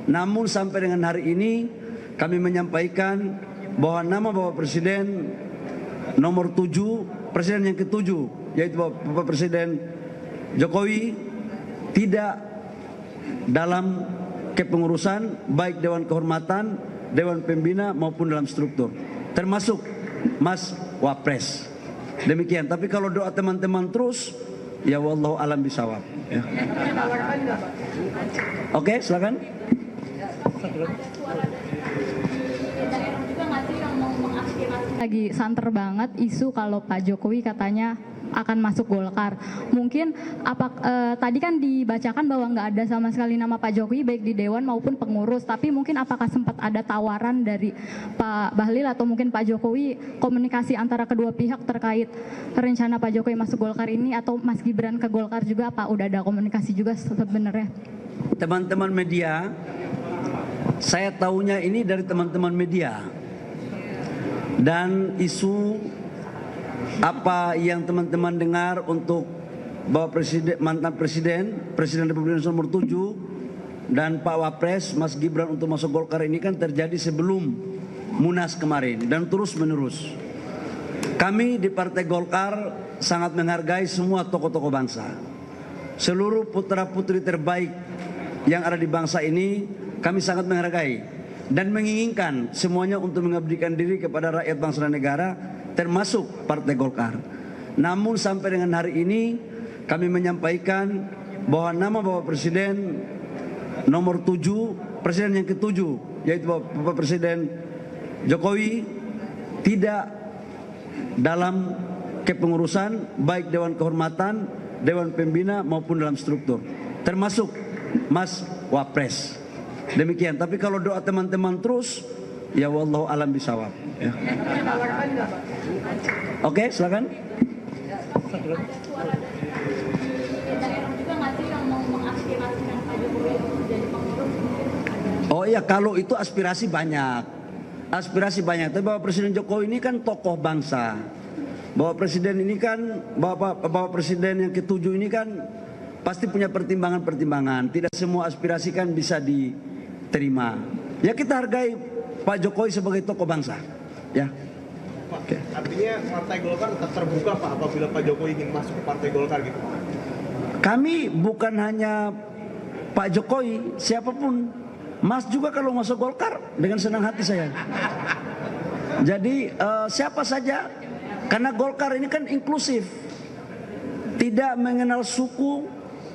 Namun sampai dengan hari ini kami menyampaikan bahwa nama Bapak Presiden nomor 7, Presiden yang ke-7, yaitu Bapak Presiden Jokowi, tidak dalam kepengurusan baik Dewan Kehormatan, Dewan Pembina maupun dalam struktur, termasuk Mas Wapres. Demikian. Tapi kalau doa teman-teman terus, ya wallahu alam bisawab. Ya. Oke, silakan. Lagi santer banget isu kalau Pak Jokowi katanya akan masuk Golkar. Mungkin tadi kan dibacakan bahwa nggak ada sama sekali nama Pak Jokowi baik di Dewan maupun pengurus. Tapi mungkin apakah sempat ada tawaran dari Pak Bahlil atau mungkin Pak Jokowi, komunikasi antara kedua pihak terkait rencana Pak Jokowi masuk Golkar ini, atau Mas Gibran ke Golkar juga, apa udah ada komunikasi juga sebenarnya? Teman-teman media, saya tahunya ini dari teman-teman media. Dan isu apa yang teman-teman dengar untuk Bapak Presiden, mantan Presiden Republik Indonesia nomor 7 dan Pak Wapres Mas Gibran untuk masuk Golkar ini kan terjadi sebelum Munas kemarin dan terus menerus. Kami di Partai Golkar sangat menghargai semua tokoh-tokoh bangsa. Seluruh putra-putri terbaik yang ada di bangsa ini kami sangat menghargai dan menginginkan semuanya untuk mengabdikan diri kepada rakyat bangsa dan negara, termasuk Partai Golkar. Namun sampai dengan hari ini kami menyampaikan bahwa nama Bapak Presiden nomor 7, Presiden yang ke-7, yaitu Bapak Presiden Jokowi, tidak dalam kepengurusan baik Dewan Kehormatan, Dewan Pembina maupun dalam struktur, termasuk Mas Wapres. Demikian. Tapi kalau doa teman-teman terus, ya wallahu alam bisawab. Ya. Oke, silakan. Oh iya, kalau itu aspirasi banyak. Aspirasi banyak. Tapi Bapak Presiden Jokowi ini kan tokoh bangsa. Bapak Presiden ini kan, Bapak Presiden yang ke-7 ini kan pasti punya pertimbangan-pertimbangan. Tidak semua aspirasi kan bisa diterima. Ya kita hargai Pak Jokowi sebagai tokoh bangsa. Ya. Pak, artinya Partai Golkar tetap terbuka Pak apabila Pak Jokowi ingin masuk ke Partai Golkar gitu. Kami bukan hanya Pak Jokowi, siapapun. Mas juga kalau masuk Golkar dengan senang hati saya. Jadi siapa saja, karena Golkar ini kan inklusif. Tidak mengenal suku,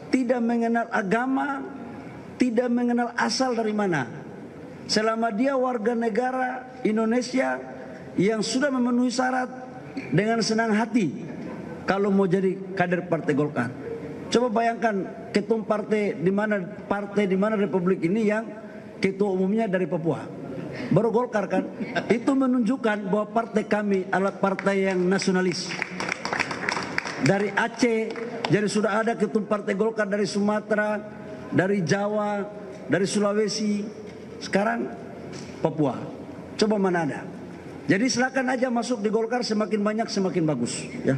tidak mengenal agama, tidak mengenal asal dari mana. Selama dia warga negara Indonesia yang sudah memenuhi syarat, dengan senang hati kalau mau jadi kader Partai Golkar. Coba bayangkan ketum partai di mana Republik ini yang ketua umumnya dari Papua, baru Golkar kan. Itu menunjukkan bahwa partai kami adalah partai yang nasionalis. Dari Aceh, jadi sudah ada ketum Partai Golkar dari Sumatera, dari Jawa, dari Sulawesi, sekarang Papua. Coba mana ada. Jadi silakan aja masuk di Golkar, semakin banyak semakin bagus. Ya.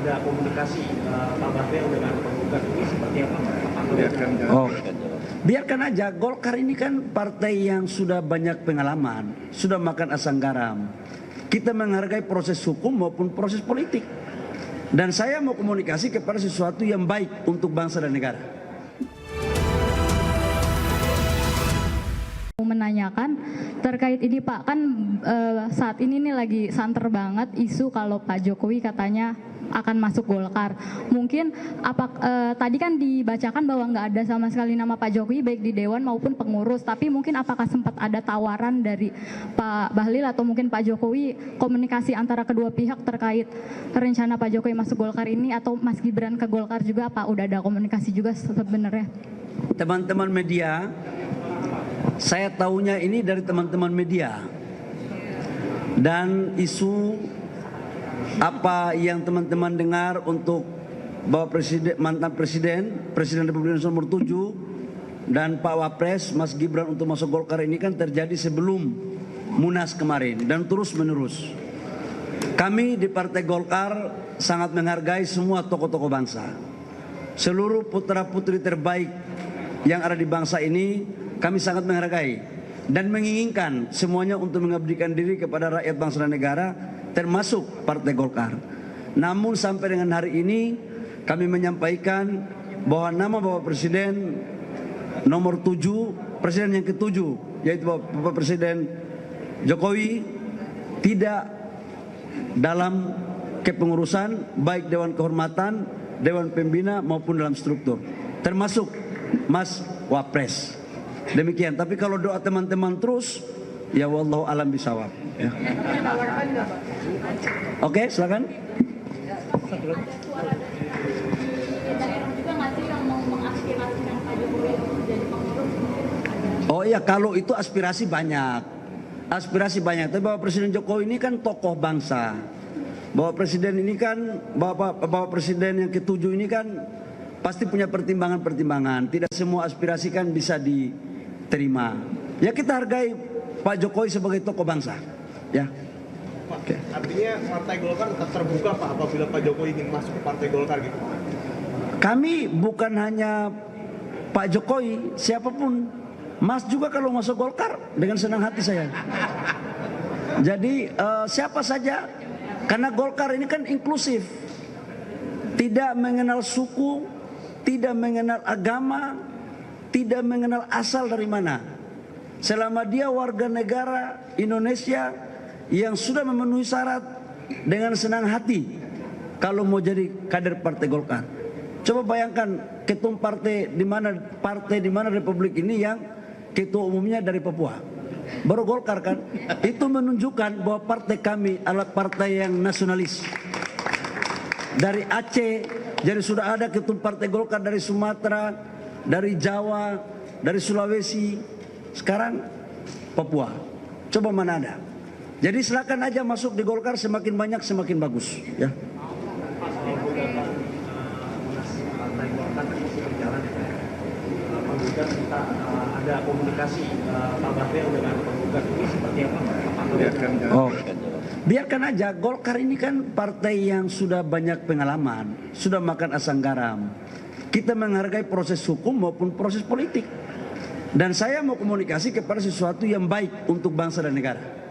Ada komunikasi Pak Bahlil dengan penggugat ini seperti apa? Oh, biarkan aja. Golkar ini kan partai yang sudah banyak pengalaman, sudah makan asam garam. Kita menghargai proses hukum maupun proses politik. Dan saya mau komunikasi kepada sesuatu yang baik untuk bangsa dan negara. Menanyakan terkait ini Pak, kan saat ini nih lagi santer banget isu kalau Pak Jokowi katanya akan masuk Golkar. Mungkin tadi kan dibacakan bahwa nggak ada sama sekali nama Pak Jokowi baik di Dewan maupun pengurus. Tapi mungkin apakah sempat ada tawaran dari Pak Bahlil atau mungkin Pak Jokowi, komunikasi antara kedua pihak terkait rencana Pak Jokowi masuk Golkar ini, atau Mas Gibran ke Golkar juga, apa udah ada komunikasi juga sebenarnya? Teman-teman media, saya tahunya ini dari teman-teman media. Dan isu apa yang teman-teman dengar untuk Bapak Presiden, mantan Presiden Republik Indonesia nomor 7 dan Pak Wapres Mas Gibran untuk masuk Golkar ini kan terjadi sebelum Munas kemarin dan terus menerus. Kami di Partai Golkar sangat menghargai semua tokoh-tokoh bangsa. Seluruh putra-putri terbaik yang ada di bangsa ini kami sangat menghargai dan menginginkan semuanya untuk mengabdikan diri kepada rakyat bangsa dan negara, termasuk Partai Golkar. Namun sampai dengan hari ini kami menyampaikan bahwa nama Bapak Presiden nomor 7, Presiden yang ke-7, yaitu Bapak Presiden Jokowi, tidak dalam kepengurusan baik Dewan Kehormatan, Dewan Pembina maupun dalam struktur, termasuk Mas Wapres. Demikian. Tapi kalau doa teman-teman terus, ya wallahu alam bisawab. Ya. Oke, silakan. Oh iya, kalau itu aspirasi banyak. Aspirasi banyak. Tapi Bapak Presiden Jokowi ini kan tokoh bangsa. Bapak Presiden ini kan, Bapak Presiden yang ke-7 ini kan pasti punya pertimbangan-pertimbangan. Tidak semua aspirasi kan bisa diterima. Ya kita hargai Pak Jokowi sebagai tokoh bangsa. Ya. Pak, artinya Partai Golkar tetap terbuka Pak apabila Pak Jokowi ingin masuk ke Partai Golkar gitu. Kami bukan hanya Pak Jokowi, siapapun. Mas juga kalau masuk Golkar dengan senang hati saya. Jadi siapa saja, karena Golkar ini kan inklusif, tidak mengenal suku, tidak mengenal agama, tidak mengenal asal dari mana. Selama dia warga negara Indonesia yang sudah memenuhi syarat, dengan senang hati kalau mau jadi kader Partai Golkar. Coba bayangkan ketum partai di mana Republik ini yang ketua umumnya dari Papua, baru Golkar kan. Itu menunjukkan bahwa partai kami adalah partai yang nasionalis. Dari Aceh, jadi sudah ada ketum Partai Golkar dari Sumatera, dari Jawa, dari Sulawesi, sekarang Papua. Coba mana ada. Jadi silakan aja masuk di Golkar, semakin banyak semakin bagus. Ya. Penggugat kita ada komunikasi Pak Bahlil dengan penggugat ini seperti apa? Biarkan aja. Golkar ini kan partai yang sudah banyak pengalaman, sudah makan asam garam. Kita menghargai proses hukum maupun proses politik. Dan saya mau komunikasi kepada sesuatu yang baik untuk bangsa dan negara.